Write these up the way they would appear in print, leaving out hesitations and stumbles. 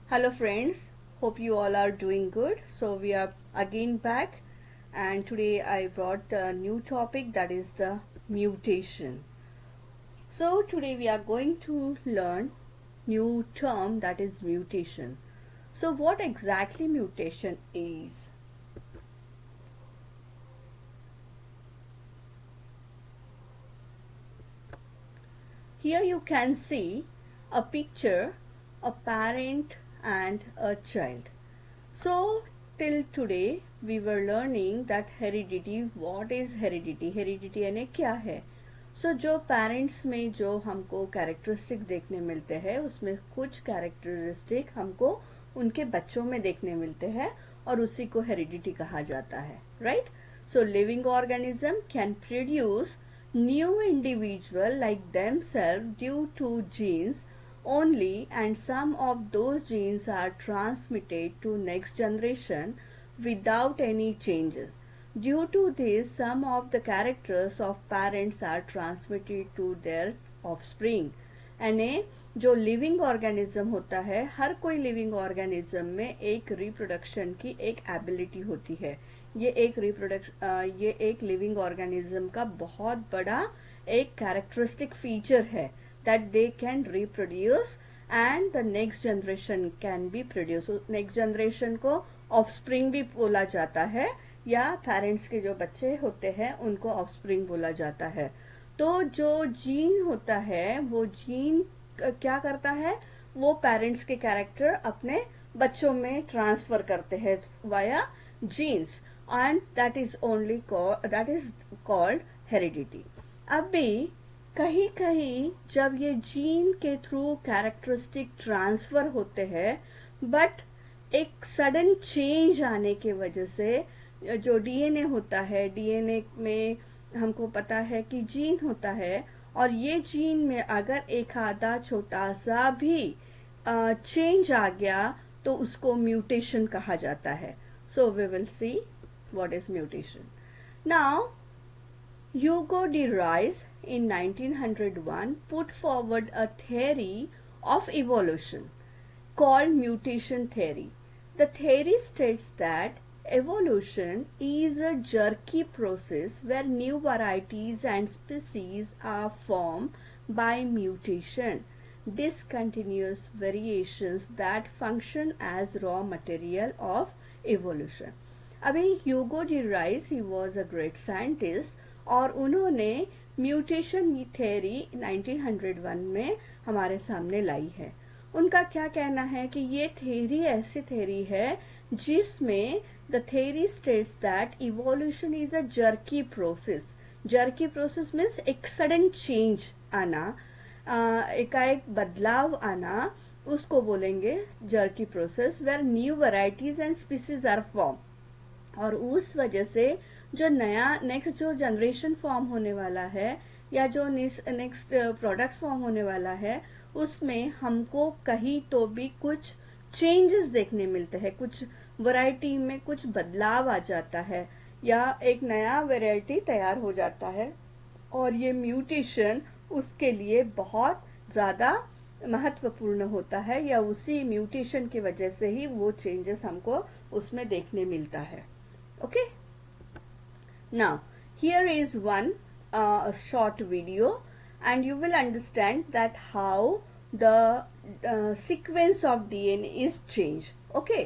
Hello friends, hope you all are doing good. So we are again back and today I brought a new topic, that is the mutation. So today we are going to learn new term, that is mutation. So what exactly mutation is? Here you can see a picture, a parent and a child. So till today we were learning that heredity, what is heredity? Heredity यानी क्या है? So जो parents में जो हमको characteristic देखने मिलते हैं उसमें कुछ कैरेक्टरिस्टिक हमको उनके बच्चों में देखने मिलते हैं और उसी को हेरिडिटी कहा जाता है, right? So living organism can produce new individual like themselves due to genes only, and some of those genes are transmitted to next generation without any changes. Due to this, some of the characters of parents are transmitted to their offspring. यानी जो living organism होता है, हर कोई living organism में एक reproduction की एक ability होती है. ये एक लिविंग ऑर्गेनिज्म का बहुत बड़ा एक कैरेक्टरिस्टिक फीचर है that they can reproduce and the next generation can be produce. Next generation को ऑफस्प्रिंग भी बोला जाता है या पेरेंट्स के जो बच्चे होते हैं उनको ऑफस्प्रिंग बोला जाता है. तो जो जीन होता है वो जीन क्या करता है, वो पेरेंट्स के कैरेक्टर अपने बच्चों में ट्रांसफर करते हैं via genes, and that is called heredity. अभी कहीं कहीं जब ये जीन के थ्रू कैरेक्टरिस्टिक ट्रांसफर होते हैं बट एक सडन चेंज आने के वजह से जो डीएनए होता है, डीएनए में हमको पता है कि जीन होता है और ये जीन में अगर एक आधा छोटा सा भी चेंज आ गया तो उसको म्यूटेशन कहा जाता है. So we will see what is mutation. Now, Hugo de Vries in 1901 put forward a theory of evolution called mutation theory. The theory states that evolution is a jerky process where new varieties and species are formed by mutation, discontinuous variations that function as raw material of evolution. अभी Hugo de rice, he was a great scientist और उन्होंने mutation theory 1901 में हमारे सामने लाई है. उनका क्या कहना है कि ये थ्योरी ऐसी थ्योरी है जिसमें the theory states that evolution is a jerky process. Jerky process means एक सडन चेंज आना, एकाएक बदलाव आना, उसको बोलेंगे jerky process where new varieties and species are form. और उस वजह से जो नया नेक्स्ट जो जनरेशन फॉर्म होने वाला है या जो नेक्स्ट प्रोडक्ट फॉर्म होने वाला है उसमें हमको कहीं तो भी कुछ चेंजेस देखने मिलते हैं, कुछ वैरायटी में कुछ बदलाव आ जाता है या एक नया वैरायटी तैयार हो जाता है और ये म्यूटेशन उसके लिए बहुत ज़्यादा महत्वपूर्ण होता है या उसी म्यूटेशन की वजह से ही वो चेंजेस हमको उसमें देखने मिलता है. Okay, now here is one short video and you will understand that how the sequence of DNA is changed. Okay,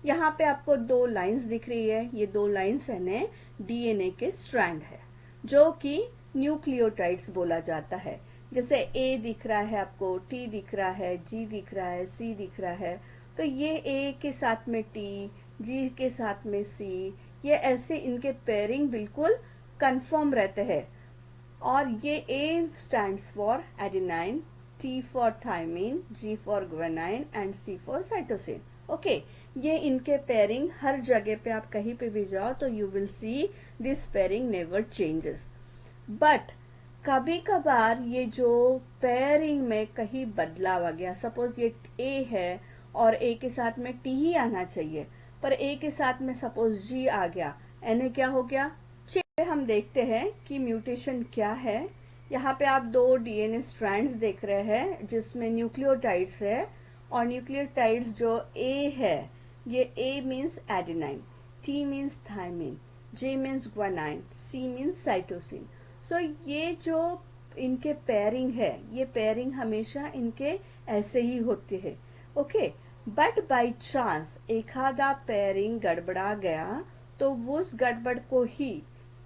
यहाँ पे आपको दो लाइंस दिख रही है, ये दो लाइंस है डीएनए के स्ट्रैंड है जो कि न्यूक्लियोटाइड्स बोला जाता है. जैसे ए दिख रहा है आपको, टी दिख रहा है, जी दिख रहा है, सी दिख रहा है, तो ये ए के साथ में टी, जी के साथ में सी, ये ऐसे इनके पेयरिंग बिल्कुल कंफर्म रहते हैं. और ये A stands for adenine, T for thymine, G for guanine and C for cytosine. Okay, ये इनके पेयरिंग हर जगह पे आप कहीं पे भी जाओ तो you will see this pairing never changes. But कभी कभार ये जो पेयरिंग में कहीं बदलाव आ गया, सपोज ये ए है और ए के साथ में टी ही आना चाहिए पर ए के साथ में सपोज जी आ गया, यानी क्या हो गया. चलिए हम देखते हैं कि म्यूटेशन क्या है. यहाँ पे आप दो डीएनए स्ट्रैंड्स देख रहे हैं जिसमें न्यूक्लियोटाइड्स है और न्यूक्लियोटाइड्स जो ए है, ये A means adenine, T means thymine, G means guanine, C means cytosine. So ये जो इनके पेयरिंग है, ये पेयरिंग हमेशा इनके ऐसे ही होते हैं. ओके, बट बाई चांस एक आधा पेयरिंग गड़बड़ा गया तो उस गड़बड़ को ही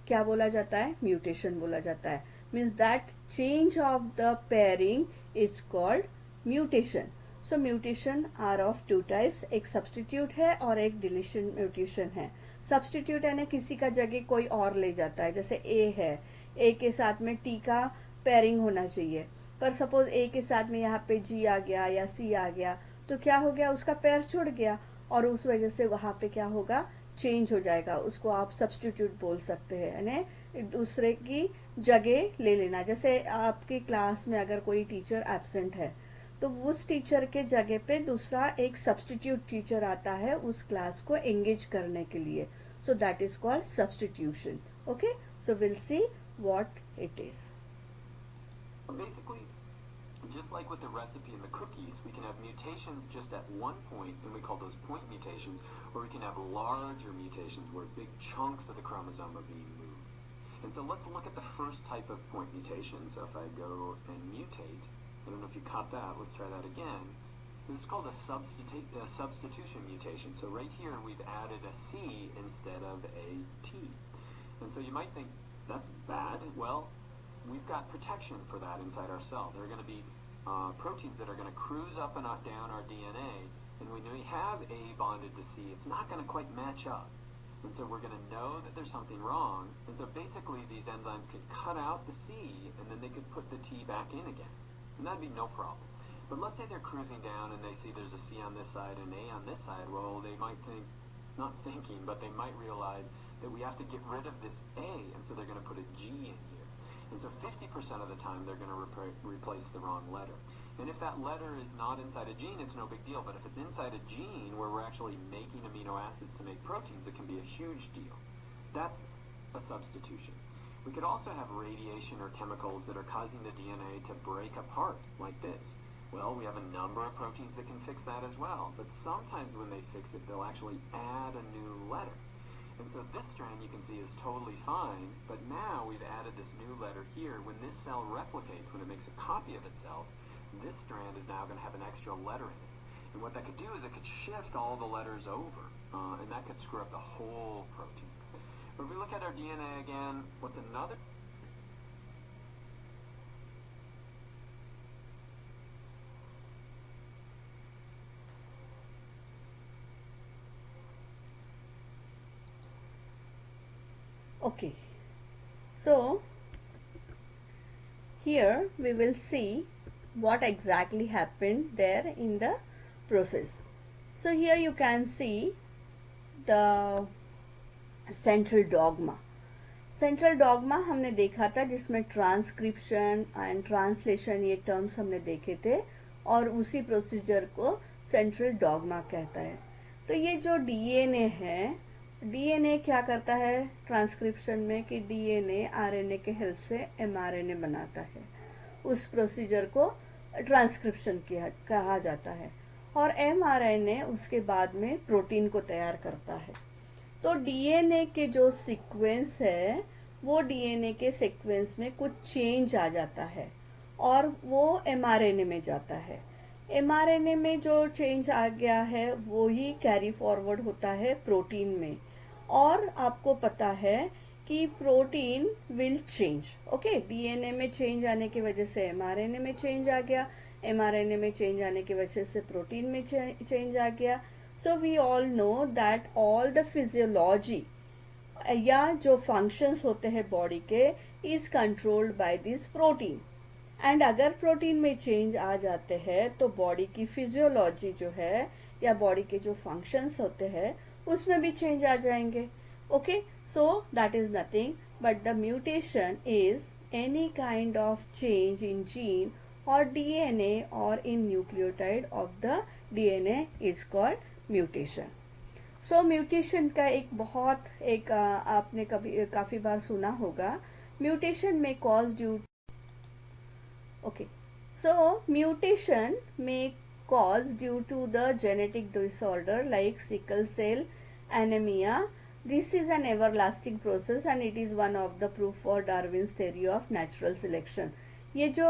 क्या बोला जाता है? म्यूटेशन बोला जाता है. Means that change of the pairing is called mutation. So mutation are of two types, एक सब्सटीट्यूट है और एक डिलीशन म्यूटेशन है. सब्सटीट्यूट यानी किसी का जगह कोई और ले जाता है. जैसे ए है, ए के साथ में टी का पेयरिंग होना चाहिए, पर सपोज ए के साथ में यहाँ पे जी आ गया या सी आ गया, तो क्या हो गया? उसका पेयर छुड़ गया और उस वजह से वहां पे क्या होगा? चेंज हो जाएगा. उसको आप सब्सटीट्यूट बोल सकते हैं, यानी दूसरे की जगह ले लेना. जैसे आपकी क्लास में अगर कोई टीचर एब्सेंट है तो उस टीचर के जगह पे दूसरा एक सब्सटीट्यूट टीचर आता है उस क्लास को एंगेज करने के लिए. So that is called substitution. Okay, so will see what it is. Basically, just like with the recipe and the cookies, we can have mutations just at one point, and we call those point mutations, or we can have larger mutations where big chunks of the chromosome are being moved. And so let's look at the first type of point mutation. So if I go and mutate, I don't know if you caught that, let's try that again. This is called a substitution mutation. So right here we've added a C instead of a T. And so you might think, that's bad. Well, we've got protection for that inside our cell. There are going to be proteins that are going to cruise up and down our DNA, and when we have A bonded to C, it's not going to quite match up. And so we're going to know that there's something wrong, and so basically these enzymes could cut out the C, and then they could put the T back in again. And that'd be no problem. But let's say they're cruising down and they see there's a C on this side and A on this side. Well, they might think, not thinking, but they might realize that we have to get rid of this A, and so they're going to put a G in here. And so 50% of the time they're going to replace the wrong letter. And if that letter is not inside a gene, it's no big deal. But if it's inside a gene where we're actually making amino acids to make proteins, it can be a huge deal. That's a substitution. We could also have radiation or chemicals that are causing the DNA to break apart like this. Well, we have a number of proteins that can fix that as well. But sometimes when they fix it, they'll actually add a new letter. And so this strand you can see is totally fine, but now we've added this new letter here. When this cell replicates, when it makes a copy of itself, this strand is now going to have an extra letter in it. And what that could do is it could shift all the letters over, and that could screw up the whole protein. But if we look at our DNA again, what's another? Okay, so here we will see what exactly happened there in the process. So here you can see the central dogma. Central dogma हमने देखा था जिसमें transcription and translation ये terms हमने देखे थे, और उसी प्रोसीजर को सेंट्रल डॉगमा कहता है. तो ये जो डीएनए है, डीएनए क्या करता है ट्रांसक्रिप्शन में कि डीएनए आरएनए के हेल्प से एमआरएनए बनाता है. उस प्रोसीजर को ट्रांसक्रिप्शन कहा जाता है. और एमआरएनए उसके बाद में प्रोटीन को तैयार करता है. तो डीएनए के जो सीक्वेंस है, वो डीएनए के सीक्वेंस में कुछ चेंज आ जाता है और वो एमआरएनए में जाता है. एमआरएनए में जो चेंज आ गया है वो ही कैरी फॉरवर्ड होता है प्रोटीन में. और आपको पता है कि protein will change. Okay, DNA में चेंज आने की वजह से एमआरएनए में चेंज आ गया, एमआरएनए में चेंज आने की वजह से प्रोटीन में चेंज आ गया. So we all know that all the physiology या जो फंक्शंस होते हैं बॉडी के is controlled by this protein. And अगर प्रोटीन में चेंज आ जाते हैं तो बॉडी की फिजियोलॉजी जो है या बॉडी के जो फंक्शंस होते हैं उसमें भी चेंज आ जाएंगे. Okay, so that is nothing but the mutation is any kind of change in gene और डीएनए और इन nucleotide of the DNA is called mutation. So mutation का एक आपने काफी बार सुना होगा. म्यूटेशन में कॉज ड्यू ओके, सो म्यूटेशन में caused due to the genetic disorder like sickle cell anemia. This is an everlasting process and it is one of the proof for Darwin's theory of natural selection. ये जो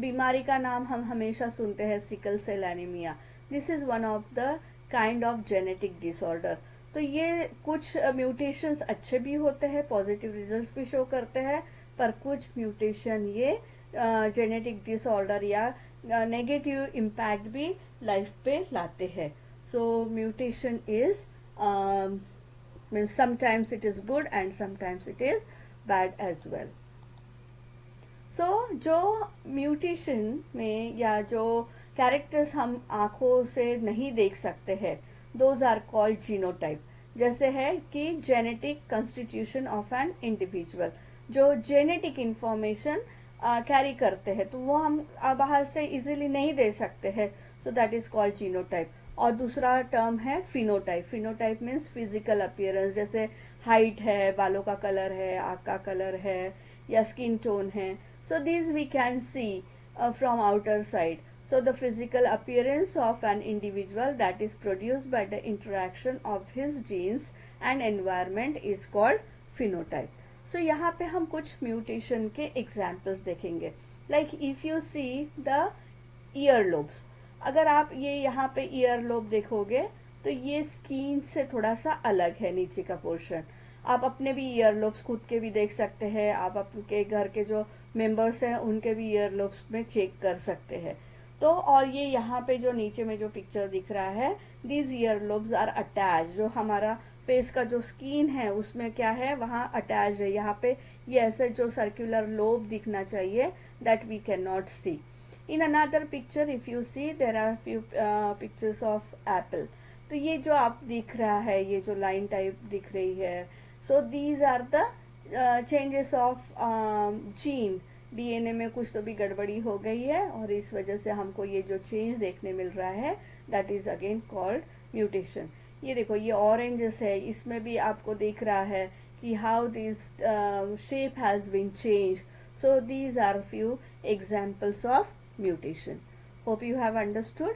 बीमारी का नाम हम हमेशा सुनते हैं sickle cell anaemia, this is one of the kind of genetic disorder. तो ये कुछ म्यूटेशंस अच्छे भी होते हैं, पॉजिटिव रिजल्ट्स भी शो करते हैं, पर कुछ म्यूटेशन ये जेनेटिक डिसऑर्डर या नेगेटिव इम्पैक्ट भी लाइफ पे लाते हैं. So mutation is means sometimes it is good and sometimes it is bad as well. So जो म्यूटेशन में या जो कैरेक्टर्स हम आंखों से नहीं देख सकते हैं, दोज आर कॉल्ड जीनोटाइप. जैसे है कि genetic constitution of an individual, जो जेनेटिक इंफॉर्मेशन कैरी करते हैं तो वो हम बाहर से इजीली नहीं दे सकते हैं, so that is called genotype. और दूसरा टर्म है phenotype. Phenotype means physical appearance, जैसे हाइट है, बालों का कलर है, आँख का कलर है या स्किन टोन है. So these we can see from outer side. So the physical appearance of an individual that is produced by the interaction of his genes and environment is called phenotype. So यहाँ पे हम कुछ mutation के examples देखेंगे. Like if you see the earlobes, अगर आप ये यहाँ पे earlobe देखोगे तो ये skin से थोड़ा सा अलग है नीचे का पोर्शन. आप अपने भी ईयरलोब्स खुद के भी देख सकते हैं, आप आपके घर के जो मेंबर्स हैं उनके भी ईयरलोब्स में चेक कर सकते हैं. तो और ये यहाँ पे जो नीचे में जो पिक्चर दिख रहा है, दीज ईयरलोब्स आर अटैच. जो हमारा फेस का जो स्किन है उसमें क्या है, वहाँ अटैच है. यहाँ पे ये ऐसे जो सर्कुलर लोब दिखना चाहिए, that we can not see. In another picture if you see there are few pictures of apple. तो ये जो आप दिख रहा है, ये जो लाइन टाइप दिख रही है, so these are the changes of gene. DNA में कुछ तो भी गड़बड़ी हो गई है और इस वजह से हमको ये जो चेंज देखने मिल रहा है, that is again called mutation. ये देखो ये ऑरेंजेस है, इसमें भी आपको दिख रहा है कि how this shape has been change. So these are few examples of mutation. Hope you have understood.